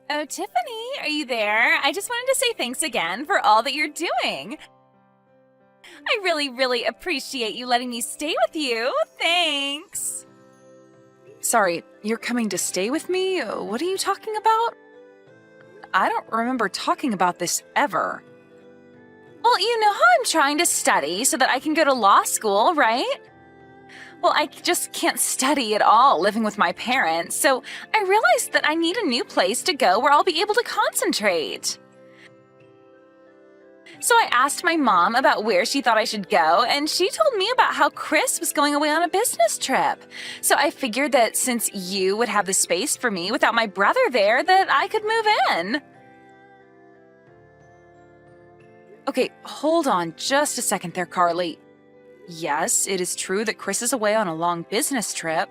Oh, Tiffany, are you there? I just wanted to say thanks again for all that you're doing. I really, really appreciate you letting me stay with you. Thanks. Sorry, you're coming to stay with me? What are you talking about? I don't remember talking about this ever. Well, you know how I'm trying to study so that I can go to law school, right? Well, I just can't study at all living with my parents, so I realized that I need a new place to go where I'll be able to concentrate. So I asked my mom about where she thought I should go, and she told me about how Chris was going away on a business trip. So I figured that since you would have the space for me without my brother there, that I could move in. Okay, hold on just a second there, Carly. Yes, it is true that Chris is away on a long business trip.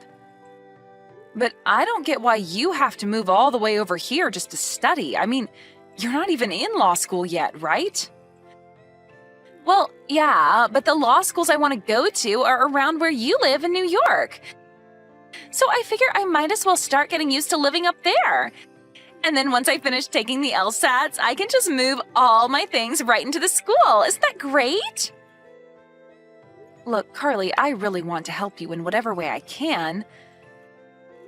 But I don't get why you have to move all the way over here just to study. I mean, you're not even in law school yet, right? Well, yeah, but the law schools I want to go to are around where you live in New York. So I figure I might as well start getting used to living up there. And then once I finish taking the LSATs, I can just move all my things right into the school. Isn't that great? Look, Carly, I really want to help you in whatever way I can.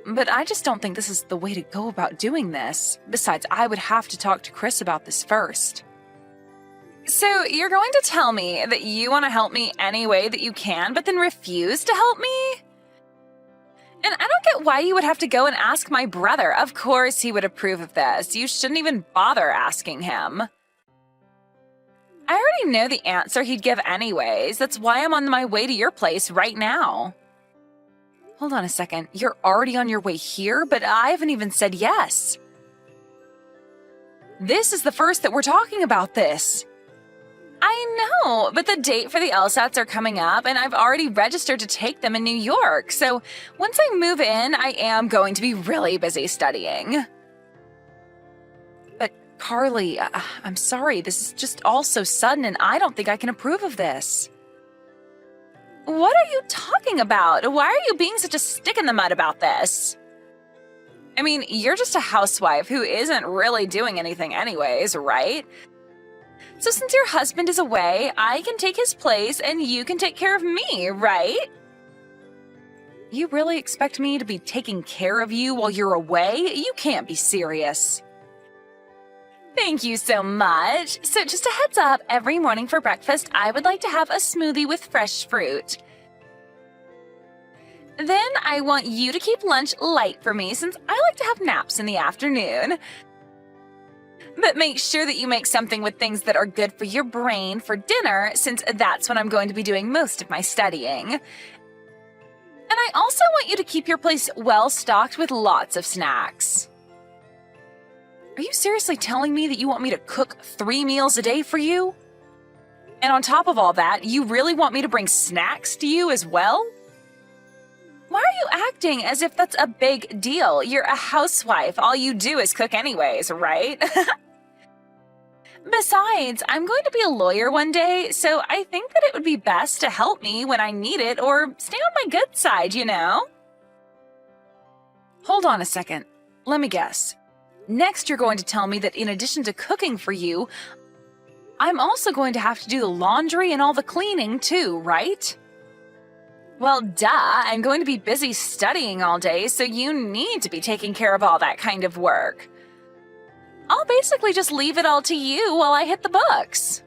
But I just don't think this is the way to go about doing this. Besides, I would have to talk to Chris about this first. So you're going to tell me that you want to help me any way that you can, but then refuse to help me? And I don't get why you would have to go and ask my brother. Of course he would approve of this. You shouldn't even bother asking him. I already know the answer he'd give anyways. That's why I'm on my way to your place right now. Hold on a second. You're already on your way here, but I haven't even said yes. This is the first that we're talking about this. I know, but the date for the LSATs are coming up, and I've already registered to take them in New York. So once I move in, I am going to be really busy studying. But Carly, I'm sorry. This is just all so sudden, and I don't think I can approve of this. What are you talking about? Why are you being such a stick in the mud about this? I mean, you're just a housewife who isn't really doing anything anyways, right? So since your husband is away, I can take his place and you can take care of me, right? You really expect me to be taking care of you while you're away? You can't be serious. Thank you so much. So just a heads up, every morning for breakfast, I would like to have a smoothie with fresh fruit. Then I want you to keep lunch light for me since I like to have naps in the afternoon. But make sure that you make something with things that are good for your brain for dinner, since that's when I'm going to be doing most of my studying. And I also want you to keep your place well stocked with lots of snacks. Are you seriously telling me that you want me to cook 3 meals a day for you? And on top of all that, you really want me to bring snacks to you as well? Why are you acting as if that's a big deal? You're a housewife. All you do is cook anyways, right? Besides, I'm going to be a lawyer one day, so I think that it would be best to help me when I need it or stay on my good side, you know? Hold on a second. Let me guess. Next, you're going to tell me that in addition to cooking for you, I'm also going to have to do the laundry and all the cleaning too, right? Well, duh, I'm going to be busy studying all day, so you need to be taking care of all that kind of work. I'll basically just leave it all to you while I hit the books.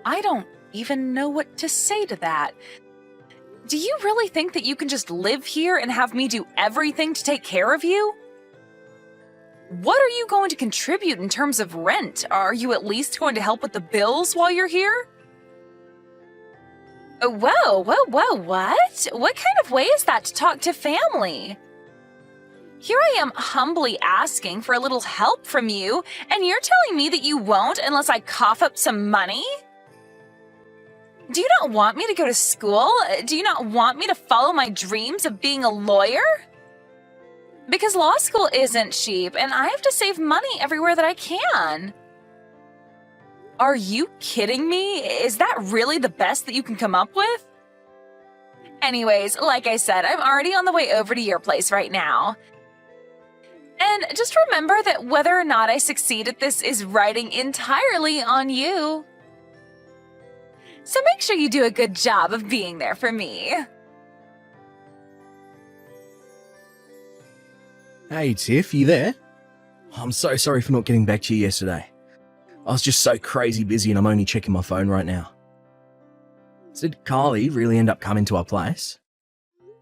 I don't even know what to say to that. Do you really think that you can just live here and have me do everything to take care of you? What are you going to contribute in terms of rent? Are you at least going to help with the bills while you're here? Whoa, what? What kind of way is that to talk to family? Here I am humbly asking for a little help from you, and you're telling me that you won't unless I cough up some money? Do you not want me to go to school? Do you not want me to follow my dreams of being a lawyer? Because law school isn't cheap, and I have to save money everywhere that I can. Are you kidding me? Is that really the best that you can come up with? Anyways, like I said, I'm already on the way over to your place right now. And And just remember that whether or not I succeed at this is riding entirely on you. So make sure you do a good job of being there for me. Hey Tiff, you there? I'm so sorry for not getting back to you yesterday. I was just so crazy busy and I'm only checking my phone right now. So did Carly really end up coming to our place?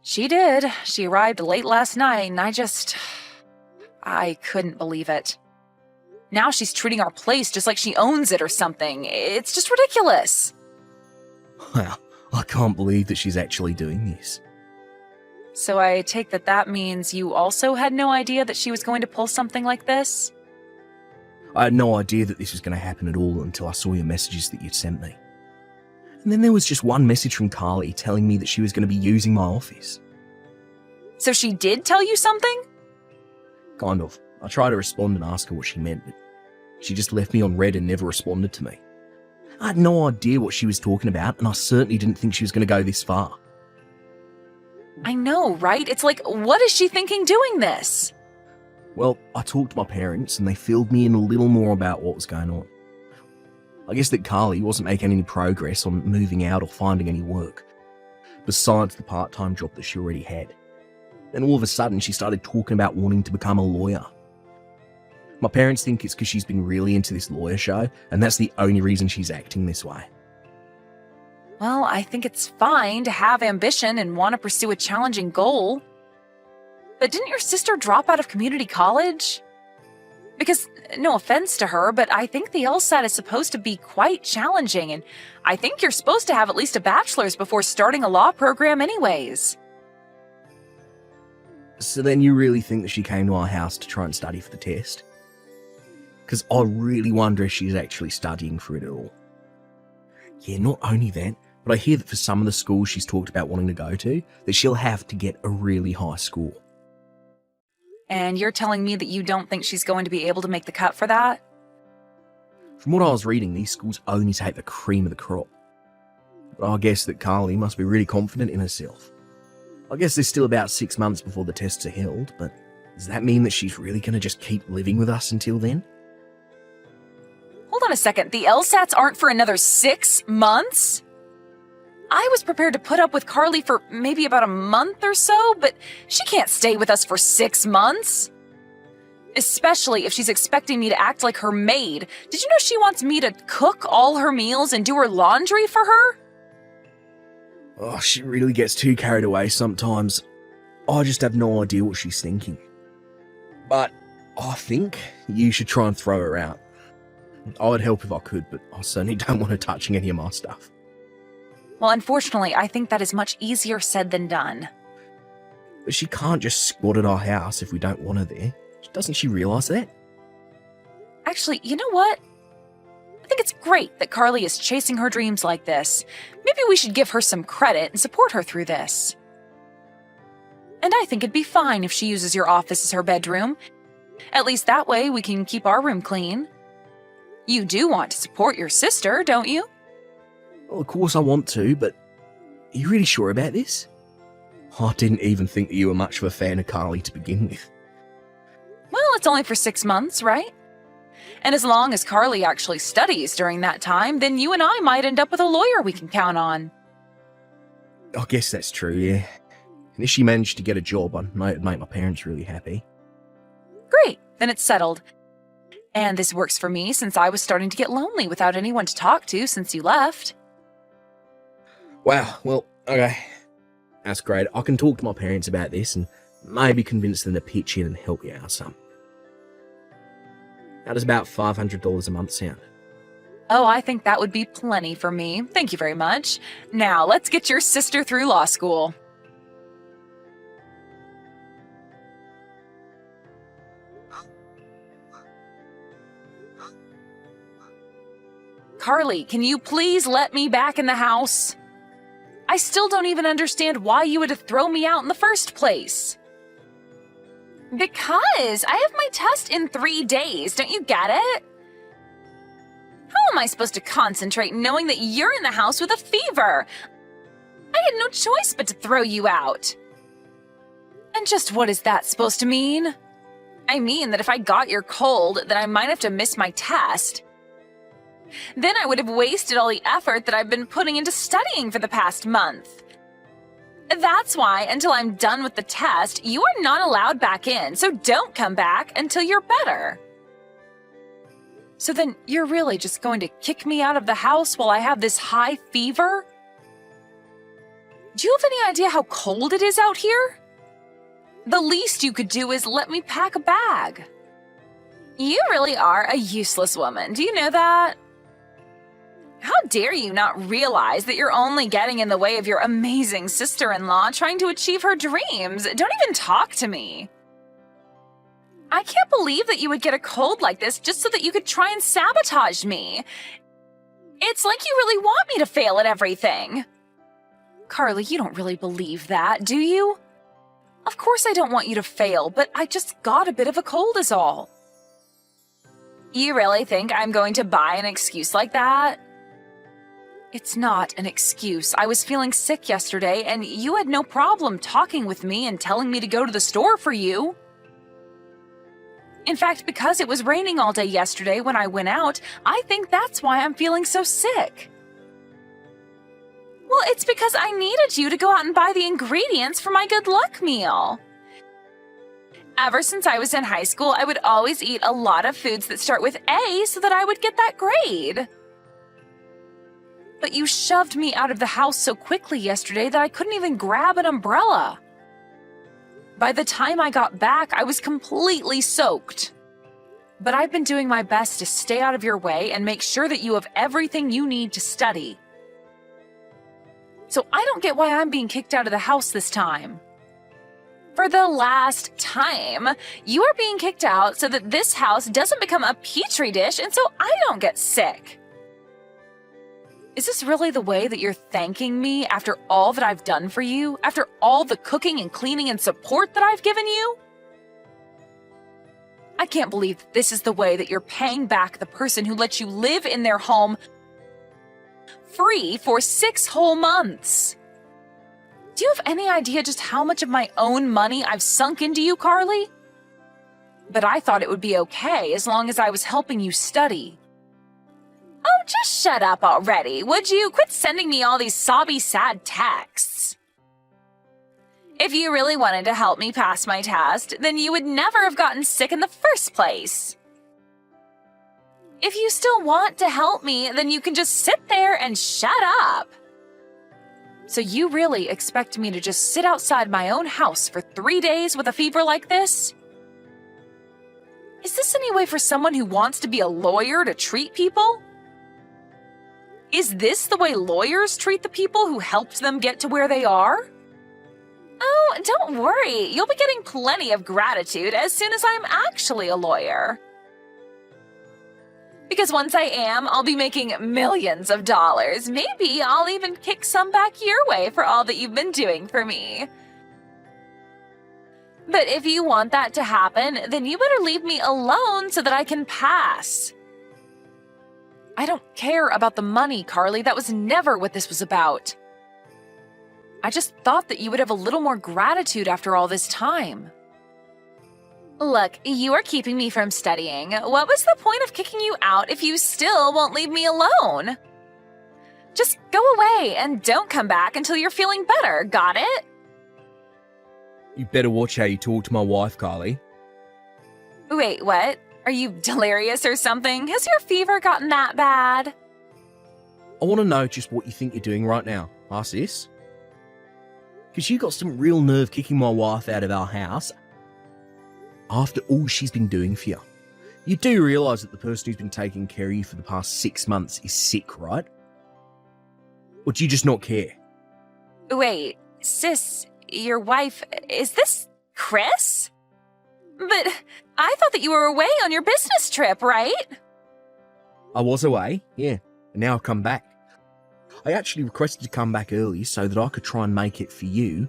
She did. She arrived late last night, and I couldn't believe it. Now she's treating our place just like she owns it or something. It's just ridiculous. Well, I can't believe that she's actually doing this. So I take that means you also had no idea that she was going to pull something like this? I had no idea that this was going to happen at all until I saw your messages that you'd sent me. And then there was just one message from Carly telling me that she was going to be using my office. So she did tell you something? Kind of. I tried to respond and ask her what she meant, but she just left me on read and never responded to me. I had no idea what she was talking about, and I certainly didn't think she was going to go this far. I know, right? It's like, what is she thinking doing this? Well, I talked to my parents, and they filled me in a little more about what was going on. I guess that Carly wasn't making any progress on moving out or finding any work, besides the part-time job that she already had. Then all of a sudden, she started talking about wanting to become a lawyer. My parents think it's because she's been really into this lawyer show, and that's the only reason she's acting this way. Well, I think it's fine to have ambition and want to pursue a challenging goal. But didn't your sister drop out of community college? Because, no offense to her, but I think the LSAT is supposed to be quite challenging, and I think you're supposed to have at least a bachelor's before starting a law program anyways. So then you really think that she came to our house to try and study for the test? Because I really wonder if she's actually studying for it at all. Yeah, not only that, but I hear that for some of the schools she's talked about wanting to go to, that she'll have to get a really high score. And you're telling me that you don't think she's going to be able to make the cut for that? From what I was reading, these schools only take the cream of the crop. But I guess that Carly must be really confident in herself. I guess there's still about 6 months before the tests are held, but does that mean that she's really going to just keep living with us until then? Hold on a second, the LSATs aren't for another 6 months? I was prepared to put up with Carly for maybe about a month or so, but she can't stay with us for 6 months. Especially if she's expecting me to act like her maid. Did you know she wants me to cook all her meals and do her laundry for her? Oh, she really gets too carried away sometimes. I just have no idea what she's thinking. But I think you should try and throw her out. I would help if I could, but I certainly don't want her touching any of my stuff. Well, unfortunately, I think that is much easier said than done. But she can't just squat at our house if we don't want her there. Doesn't she realise that? Actually, you know what? I think it's great that Carly is chasing her dreams like this. Maybe we should give her some credit and support her through this. And I think it'd be fine if she uses your office as her bedroom. At least that way we can keep our room clean. You do want to support your sister, don't you? Well, of course I want to, but are you really sure about this? I didn't even think that you were much of a fan of Carly to begin with. Well, it's only for 6 months, right? And as long as Carly actually studies during that time, then you and I might end up with a lawyer we can count on. I guess that's true, yeah. And if she managed to get a job, I know it'd make my parents really happy. Great, then it's settled. And this works for me since I was starting to get lonely without anyone to talk to since you left. Wow, well, okay. That's great. I can talk to my parents about this and maybe convince them to pitch in and help you out some. How does about $500 a month sound? Oh, I think that would be plenty for me. Thank you very much. Now, let's get your sister through law school. Carly, can you please let me back in the house? I still don't even understand why you had to throw me out in the first place. Because I have my test in 3 days, don't you get it? How am I supposed to concentrate knowing that you're in the house with a fever? I had no choice but to throw you out. And just what is that supposed to mean? I mean that if I got your cold, then I might have to miss my test. Then I would have wasted all the effort that I've been putting into studying for the past month. That's why, until I'm done with the test, you are not allowed back in, so don't come back until you're better. So then you're really just going to kick me out of the house while I have this high fever? Do you have any idea how cold it is out here? The least you could do is let me pack a bag. You really are a useless woman, do you know that? How dare you not realize that you're only getting in the way of your amazing sister-in-law trying to achieve her dreams? Don't even talk to me. I can't believe that you would get a cold like this just so that you could try and sabotage me. It's like you really want me to fail at everything. Carly, you don't really believe that, do you? Of course I don't want you to fail, but I just got a bit of a cold is all. You really think I'm going to buy an excuse like that? It's not an excuse. I was feeling sick yesterday, and you had no problem talking with me and telling me to go to the store for you. In fact, because it was raining all day yesterday when I went out, I think that's why I'm feeling so sick. Well, it's because I needed you to go out and buy the ingredients for my good luck meal. Ever since I was in high school, I would always eat a lot of foods that start with A so that I would get that grade. But you shoved me out of the house so quickly yesterday that I couldn't even grab an umbrella. By the time I got back, I was completely soaked. But I've been doing my best to stay out of your way and make sure that you have everything you need to study. So I don't get why I'm being kicked out of the house this time. For the last time, you are being kicked out so that this house doesn't become a petri dish and so I don't get sick. Is this really the way that you're thanking me after all that I've done for you? After all the cooking and cleaning and support that I've given you? I can't believe that this is the way that you're paying back the person who let you live in their home free for 6 whole months. Do you have any idea just how much of my own money I've sunk into you, Carly? But I thought it would be okay as long as I was helping you study. Oh, just shut up already, would you? Quit sending me all these sobby, sad texts. If you really wanted to help me pass my test, then you would never have gotten sick in the first place. If you still want to help me, then you can just sit there and shut up. So you really expect me to just sit outside my own house for 3 days with a fever like this? Is this any way for someone who wants to be a lawyer to treat people? Is this the way lawyers treat the people who helped them get to where they are? Oh, don't worry. You'll be getting plenty of gratitude as soon as I'm actually a lawyer. Because once I am, I'll be making millions of dollars. Maybe I'll even kick some back your way for all that you've been doing for me. But if you want that to happen, then you better leave me alone so that I can pass. I don't care about the money, Carly. That was never what this was about. I just thought that you would have a little more gratitude after all this time. Look, you are keeping me from studying. What was the point of kicking you out if you still won't leave me alone? Just go away and don't come back until you're feeling better, got it? You better watch how you talk to my wife, Carly. Wait, what? Are you delirious or something? Has your fever gotten that bad? I want to know just what you think you're doing right now, huh, sis? Because you got some real nerve kicking my wife out of our house after all she's been doing for you. You do realise that the person who's been taking care of you for the past 6 months is sick, right? Or do you just not care? Wait, sis, your wife, is this Chris? But I thought that you were away on your business trip, right? I was away, yeah, and now I've come back. I actually requested to come back early so that I could try and make it for you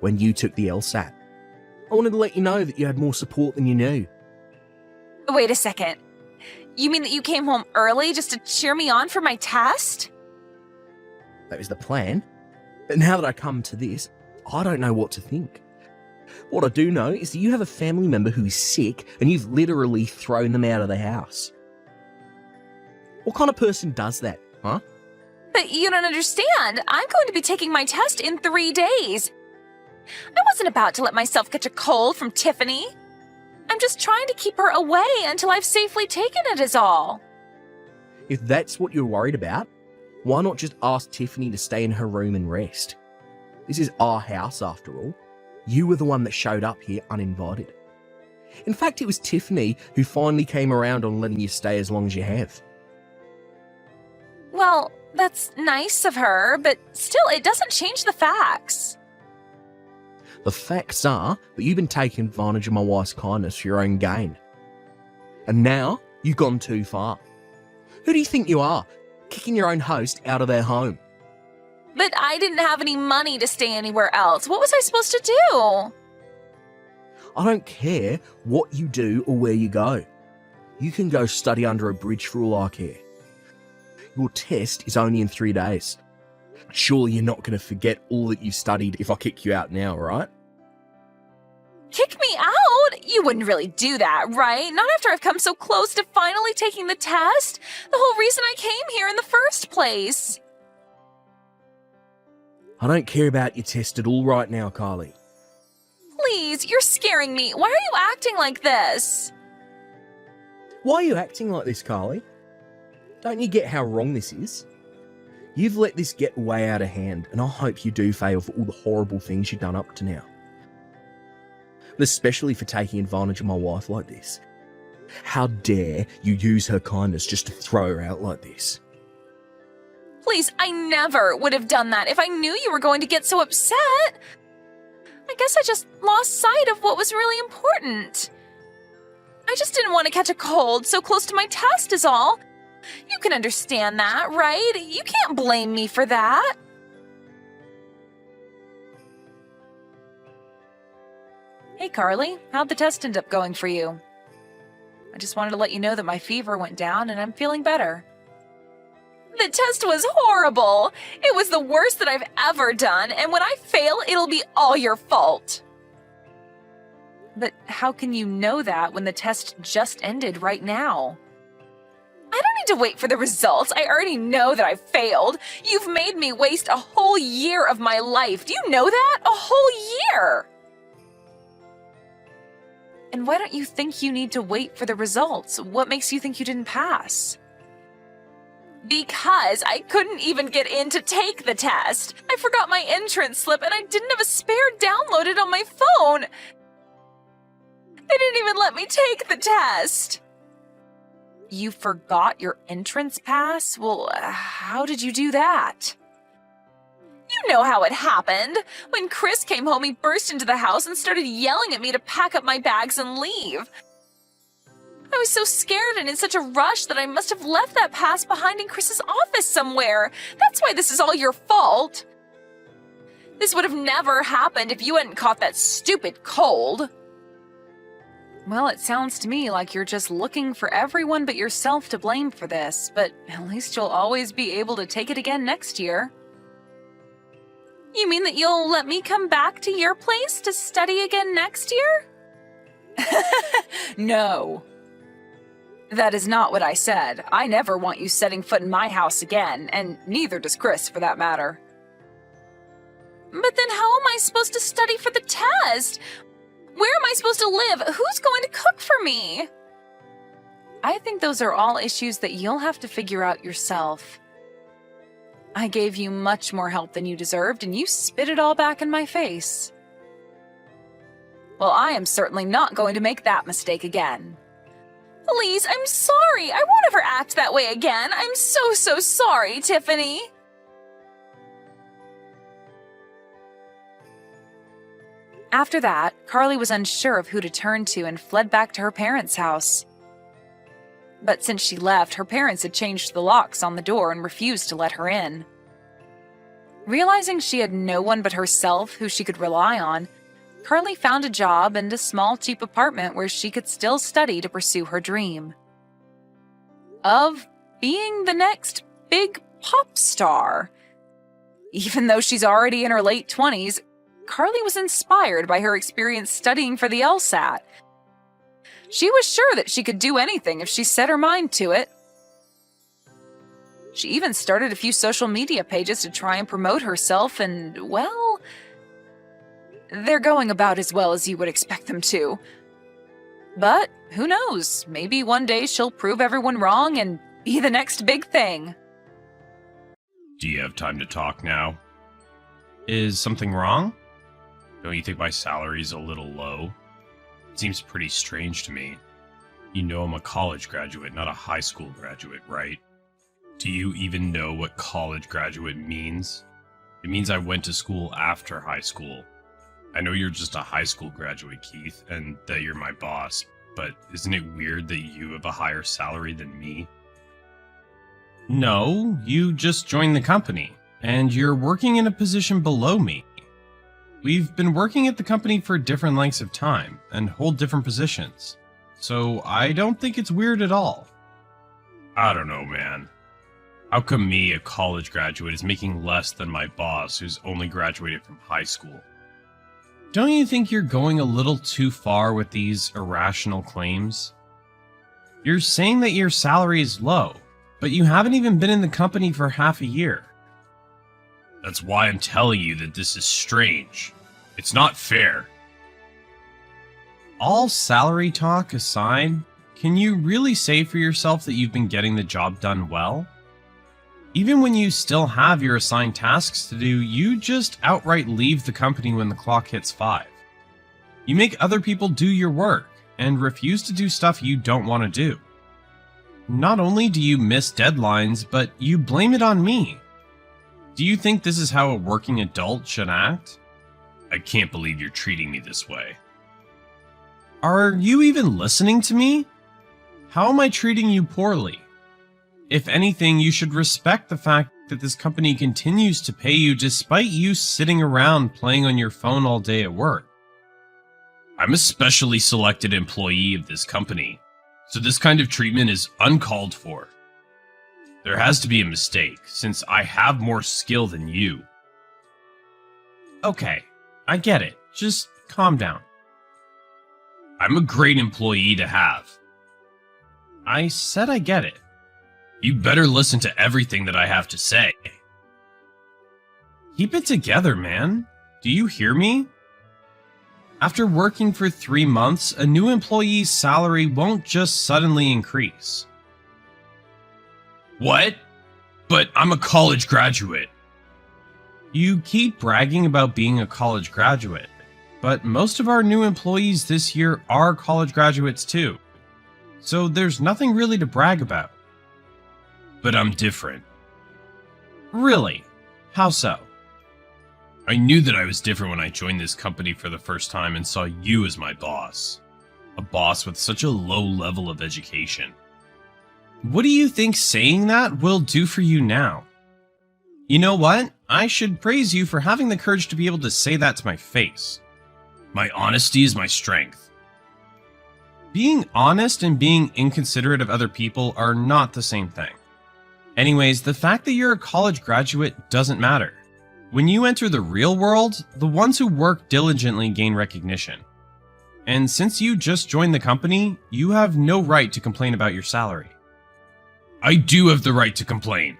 when you took the LSAT. I wanted to let you know that you had more support than you knew. Wait a second. You mean that you came home early just to cheer me on for my test? That was the plan. But now that I come to this, I don't know what to think. What I do know is that you have a family member who is sick and you've literally thrown them out of the house. What kind of person does that, huh? But you don't understand. I'm going to be taking my test in 3 days. I wasn't about to let myself catch a cold from Tiffany. I'm just trying to keep her away until I've safely taken it is all. If that's what you're worried about, why not just ask Tiffany to stay in her room and rest? This is our house after all. You were the one that showed up here uninvited. In fact, it was Tiffany who finally came around on letting you stay as long as you have. Well, that's nice of her, but still, it doesn't change the facts. The facts are that you've been taking advantage of my wife's kindness for your own gain. And now, you've gone too far. Who do you think you are, kicking your own host out of their home? But I didn't have any money to stay anywhere else. What was I supposed to do? I don't care what you do or where you go. You can go study under a bridge for all I care. Your test is only in 3 days. Surely you're not going to forget all that you've studied if I kick you out now, right? Kick me out? You wouldn't really do that, right? Not after I've come so close to finally taking the test. The whole reason I came here in the first place. I don't care about your test at all right now, Carly. Please, you're scaring me. Why are you acting like this? Why are you acting like this, Carly? Don't you get how wrong this is? You've let this get way out of hand, and I hope you do fail for all the horrible things you've done up to now. But especially for taking advantage of my wife like this. How dare you use her kindness just to throw her out like this? Please, I never would have done that if I knew you were going to get so upset. I guess I just lost sight of what was really important. I just didn't want to catch a cold so close to my test is all. You can understand that, right? You can't blame me for that. Hey, Carly, how'd the test end up going for you? I just wanted to let you know that my fever went down and I'm feeling better. The test was horrible. It was the worst that I've ever done, and when I fail, it'll be all your fault. But how can you know that when the test just ended right now? I don't need to wait for the results. I already know that I failed. You've made me waste a whole year of my life. Do you know that? A whole year. And why don't you think you need to wait for the results? What makes you think you didn't pass? Because I couldn't even get in to take the test. I forgot my entrance slip and I didn't have a spare downloaded on my phone. They didn't even let me take the test. You forgot your entrance pass? Well, how did you do that? You know how it happened. When Chris came home, he burst into the house and started yelling at me to pack up my bags and leave. I was so scared and in such a rush that I must have left that pass behind in Chris's office somewhere. That's why this is all your fault. This would have never happened if you hadn't caught that stupid cold. Well, it sounds to me like you're just looking for everyone but yourself to blame for this, but at least you'll always be able to take it again next year. You mean that you'll let me come back to your place to study again next year? No. That is not what I said. I never want you setting foot in my house again, and neither does Chris for that matter. But then how am I supposed to study for the test? Where am I supposed to live? Who's going to cook for me? I think those are all issues that you'll have to figure out yourself. I gave you much more help than you deserved, and you spit it all back in my face. Well, I am certainly not going to make that mistake again. Please, I'm sorry. I won't ever act that way again. I'm so sorry, Tiffany. After that, Carly was unsure of who to turn to and fled back to her parents' house. But since she left, her parents had changed the locks on the door and refused to let her in. Realizing she had no one but herself who she could rely on, Carly found a job and a small, cheap apartment where she could still study to pursue her dream of being the next big pop star. Even though she's already in her late 20s, Carly was inspired by her experience studying for the LSAT. She was sure that she could do anything if she set her mind to it. She even started a few social media pages to try and promote herself, and, well, they're going about as well as you would expect them to. But who knows, maybe one day she'll prove everyone wrong and be the next big thing. Do you have time to talk now? Is something wrong? Don't you think my salary's a little low? It seems pretty strange to me. You know I'm a college graduate, not a high school graduate, right? Do you even know what college graduate means? It means I went to school after high school. I know you're just a high school graduate, Keith, and that you're my boss, but isn't it weird that you have a higher salary than me? No, you just joined the company, and you're working in a position below me. We've been working at the company for different lengths of time and hold different positions, so I don't think it's weird at all. I don't know, man. How come me, a college graduate, is making less than my boss who's only graduated from high school? Don't you think you're going a little too far with these irrational claims? You're saying that your salary is low, but you haven't even been in the company for half a year. That's why I'm telling you that this is strange. It's not fair. All salary talk aside, can you really say for yourself that you've been getting the job done well? Even when you still have your assigned tasks to do, you just outright leave the company when the clock hits 5. You make other people do your work and refuse to do stuff you don't want to do. Not only do you miss deadlines, but you blame it on me. Do you think this is how a working adult should act? I can't believe you're treating me this way. Are you even listening to me? How am I treating you poorly? If anything, you should respect the fact that this company continues to pay you despite you sitting around playing on your phone all day at work. I'm a specially selected employee of this company, so this kind of treatment is uncalled for. There has to be a mistake, since I have more skill than you. Okay, I get it. Just calm down. I'm a great employee to have. I said I get it. You better listen to everything that I have to say. Keep it together, man. Do you hear me? After working for 3 months, a new employee's salary won't just suddenly increase. What? But I'm a college graduate. You keep bragging about being a college graduate, but most of our new employees this year are college graduates too. So there's nothing really to brag about. But I'm different. Really? How so? I knew that I was different when I joined this company for the first time and saw you as my boss. A boss with such a low level of education. What do you think saying that will do for you now? You know what? I should praise you for having the courage to be able to say that to my face. My honesty is my strength. Being honest and being inconsiderate of other people are not the same thing. Anyways, the fact that you're a college graduate doesn't matter. When you enter the real world, the ones who work diligently gain recognition. And since you just joined the company, you have no right to complain about your salary. I do have the right to complain.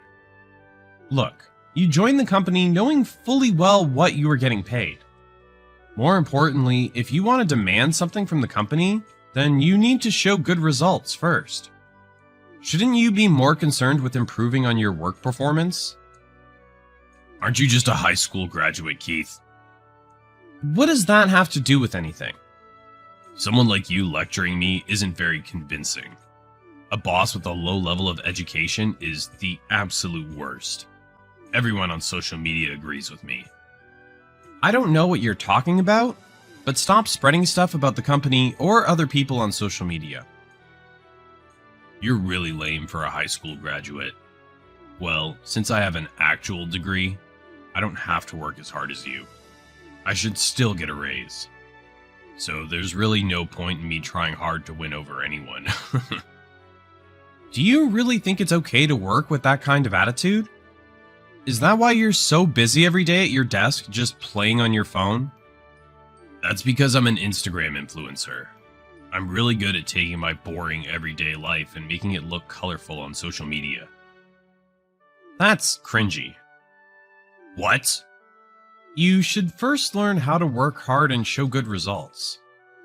Look, you joined the company knowing fully well what you were getting paid. More importantly, if you want to demand something from the company, then you need to show good results first. Shouldn't you be more concerned with improving on your work performance? Aren't you just a high school graduate, Keith? What does that have to do with anything? Someone like you lecturing me isn't very convincing. A boss with a low level of education is the absolute worst. Everyone on social media agrees with me. I don't know what you're talking about, but stop spreading stuff about the company or other people on social media. You're really lame for a high school graduate. Well, since I have an actual degree, I don't have to work as hard as you. I should still get a raise. So there's really no point in me trying hard to win over anyone. Do you really think it's okay to work with that kind of attitude? Is that why you're so busy every day at your desk just playing on your phone? That's because I'm an Instagram influencer. I'm really good at taking my boring everyday life and making it look colorful on social media. That's cringy. What? You should first learn how to work hard and show good results.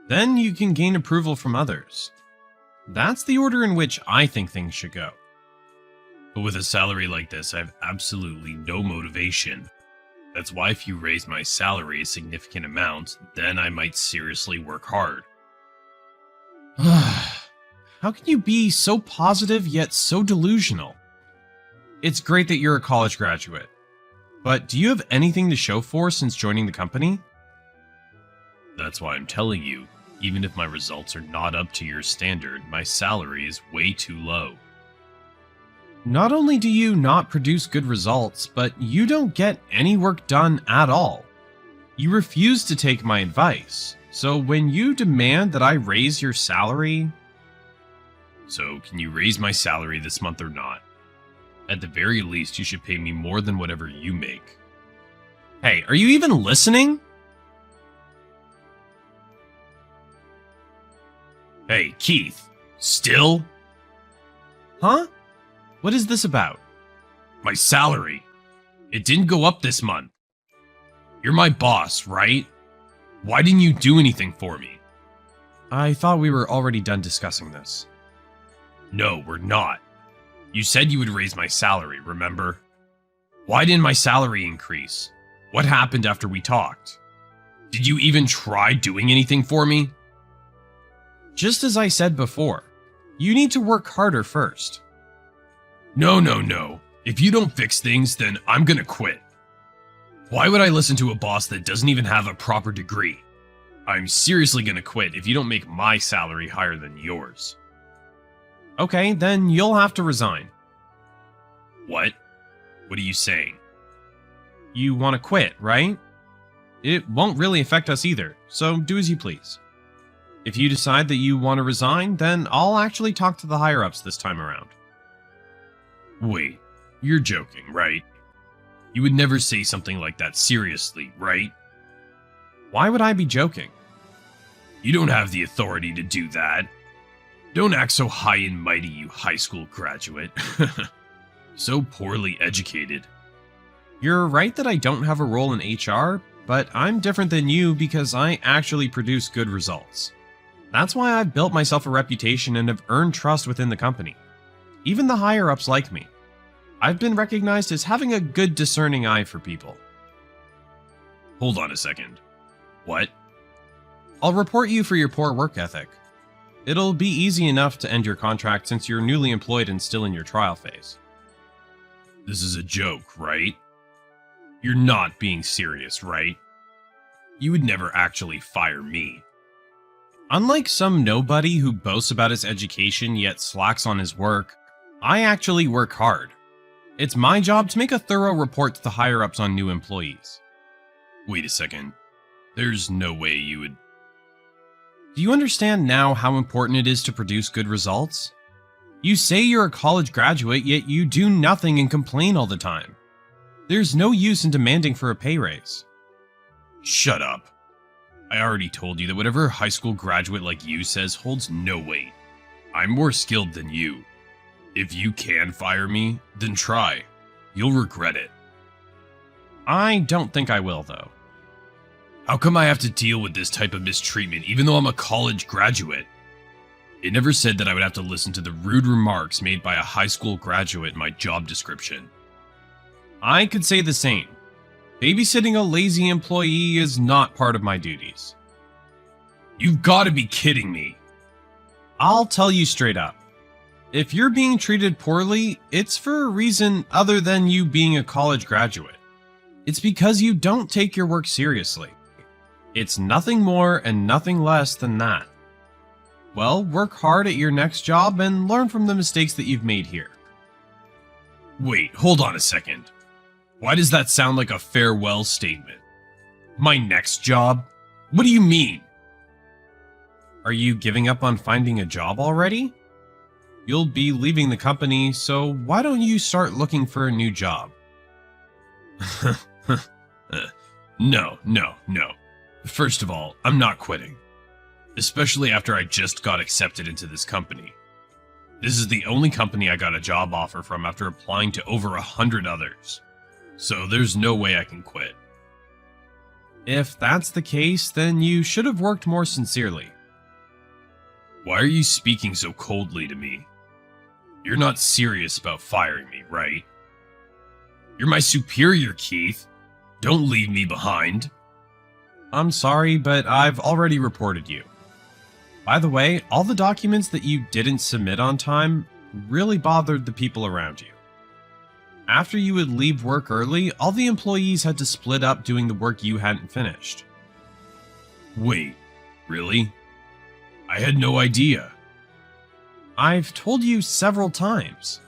Then you can gain approval from others. That's the order in which I think things should go. But with a salary like this, I have absolutely no motivation. That's why if you raise my salary a significant amount, then I might seriously work hard. How can you be so positive yet so delusional? It's great that you're a college graduate, but do you have anything to show for since joining the company? That's why I'm telling you, even if my results are not up to your standard, my salary is way too low. Not only do you not produce good results, but you don't get any work done at all. You refuse to take my advice, so when you demand that I raise your salary... So, can you raise my salary this month or not? At the very least, you should pay me more than whatever you make. Hey, are you even listening? Hey, Keith. Still? Huh? What is this about? My salary. It didn't go up this month. You're my boss, right? Why didn't you do anything for me? I thought we were already done discussing this. No, we're not. You said you would raise my salary, remember? Why didn't my salary increase? What happened after we talked? Did you even try doing anything for me? Just as I said before, you need to work harder first. No. If you don't fix things, then I'm gonna quit. Why would I listen to a boss that doesn't even have a proper degree? I'm seriously gonna quit if you don't make my salary higher than yours. Okay, then you'll have to resign. What? What are you saying? You want to quit, right? It won't really affect us either, so do as you please. If you decide that you want to resign, then I'll actually talk to the higher-ups this time around. Wait, you're joking, right? You would never say something like that seriously, right? Why would I be joking? You don't have the authority to do that. Don't act so high and mighty, you high school graduate. So poorly educated. You're right that I don't have a role in HR, but I'm different than you because I actually produce good results. That's why I've built myself a reputation and have earned trust within the company. Even the higher-ups like me. I've been recognized as having a good discerning eye for people. Hold on a second. What? I'll report you for your poor work ethic. It'll be easy enough to end your contract since you're newly employed and still in your trial phase. This is a joke, right? You're not being serious, right? You would never actually fire me. Unlike some nobody who boasts about his education yet slacks on his work, I actually work hard. It's my job to make a thorough report to the higher-ups on new employees. Wait a second. There's no way you would... Do you understand now how important it is to produce good results? You say you're a college graduate, yet you do nothing and complain all the time. There's no use in demanding for a pay raise. Shut up. I already told you that whatever a high school graduate like you says holds no weight. I'm more skilled than you. If you can fire me, then try. You'll regret it. I don't think I will, though. How come I have to deal with this type of mistreatment even though I'm a college graduate? It never said that I would have to listen to the rude remarks made by a high school graduate in my job description. I could say the same. Babysitting a lazy employee is not part of my duties. You've got to be kidding me. I'll tell you straight up. If you're being treated poorly, it's for a reason other than you being a college graduate. It's because you don't take your work seriously. It's nothing more and nothing less than that. Well, work hard at your next job and learn from the mistakes that you've made here. Wait, hold on a second. Why does that sound like a farewell statement? My next job? What do you mean? Are you giving up on finding a job already? You'll be leaving the company, so why don't you start looking for a new job? No. First of all, I'm not quitting. Especially after I just got accepted into this company. This is the only company I got a job offer from after applying to over 100 others. So there's no way I can quit. If that's the case, then you should have worked more sincerely. Why are you speaking so coldly to me? You're not serious about firing me, right? You're my superior, Keith. Don't leave me behind. I'm sorry, but I've already reported you. By the way, all the documents that you didn't submit on time really bothered the people around you. After you would leave work early, all the employees had to split up doing the work you hadn't finished. Wait, really? I had no idea. I've told you several times.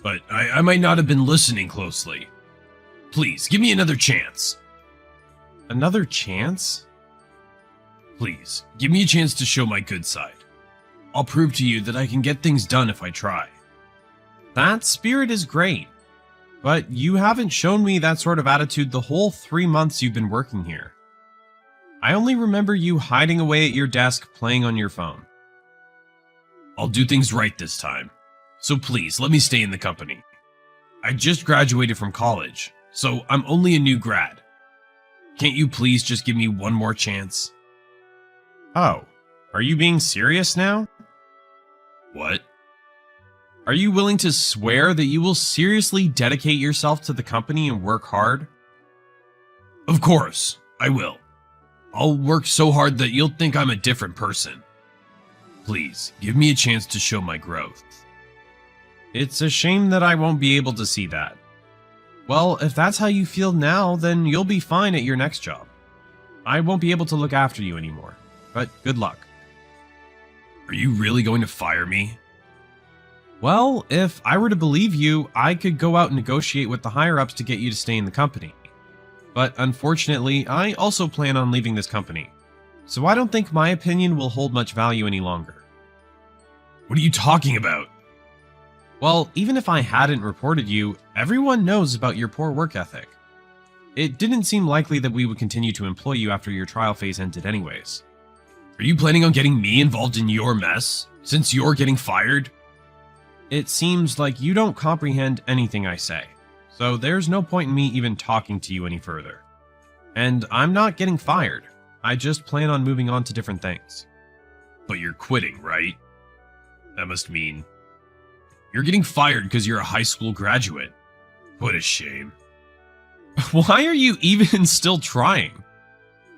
But I might not have been listening closely. Please, give me another chance. Another chance? Please, give me a chance to show my good side. I'll prove to you that I can get things done if I try. That spirit is great, but you haven't shown me that sort of attitude the whole 3 months you've been working here. I only remember you hiding away at your desk playing on your phone. I'll do things right this time, so please let me stay in the company. I just graduated from college, so I'm only a new grad. Can't you please just give me one more chance? Oh, are you being serious now? What? Are you willing to swear that you will seriously dedicate yourself to the company and work hard? Of course, I will. I'll work so hard that you'll think I'm a different person. Please, give me a chance to show my growth. It's a shame that I won't be able to see that. Well, if that's how you feel now, then you'll be fine at your next job. I won't be able to look after you anymore, but good luck. Are you really going to fire me? Well, if I were to believe you, I could go out and negotiate with the higher-ups to get you to stay in the company. But unfortunately, I also plan on leaving this company, so I don't think my opinion will hold much value any longer. What are you talking about? Well, even if I hadn't reported you, everyone knows about your poor work ethic. It didn't seem likely that we would continue to employ you after your trial phase ended anyways. Are you planning on getting me involved in your mess, since you're getting fired? It seems like you don't comprehend anything I say, so there's no point in me even talking to you any further. And I'm not getting fired, I just plan on moving on to different things. But you're quitting, right? That must mean you're getting fired because you're a high school graduate. What a shame. Why are you even still trying?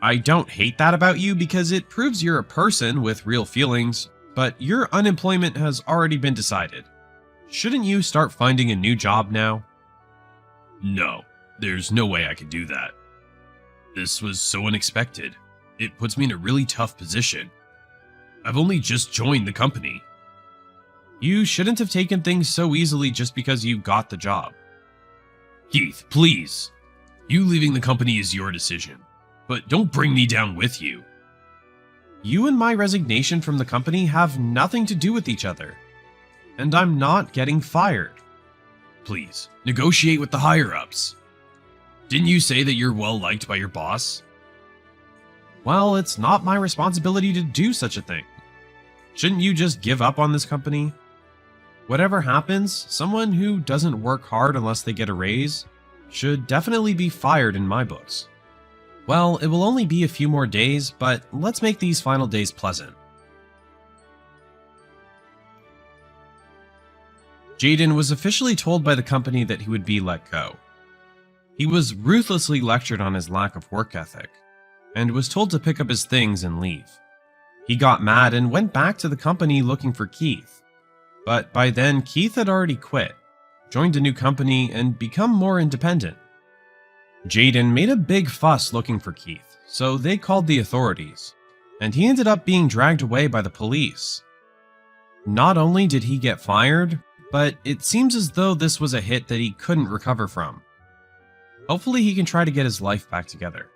I don't hate that about you because it proves you're a person with real feelings, but your unemployment has already been decided. Shouldn't you start finding a new job now? No, there's no way I could do that. This was so unexpected. It puts me in a really tough position. I've only just joined the company. You shouldn't have taken things so easily just because you got the job. Keith, please. You leaving the company is your decision, but don't bring me down with you. You and my resignation from the company have nothing to do with each other, and I'm not getting fired. Please, negotiate with the higher-ups. Didn't you say that you're well liked by your boss? Well, it's not my responsibility to do such a thing. Shouldn't you just give up on this company? Whatever happens, someone who doesn't work hard unless they get a raise should definitely be fired in my books. Well, it will only be a few more days, but let's make these final days pleasant. Jaden was officially told by the company that he would be let go. He was ruthlessly lectured on his lack of work ethic, and was told to pick up his things and leave. He got mad and went back to the company looking for Keith. But by then, Keith had already quit, joined a new company, and become more independent. Jaden made a big fuss looking for Keith, so they called the authorities, and he ended up being dragged away by the police. Not only did he get fired, but it seems as though this was a hit that he couldn't recover from. Hopefully he can try to get his life back together.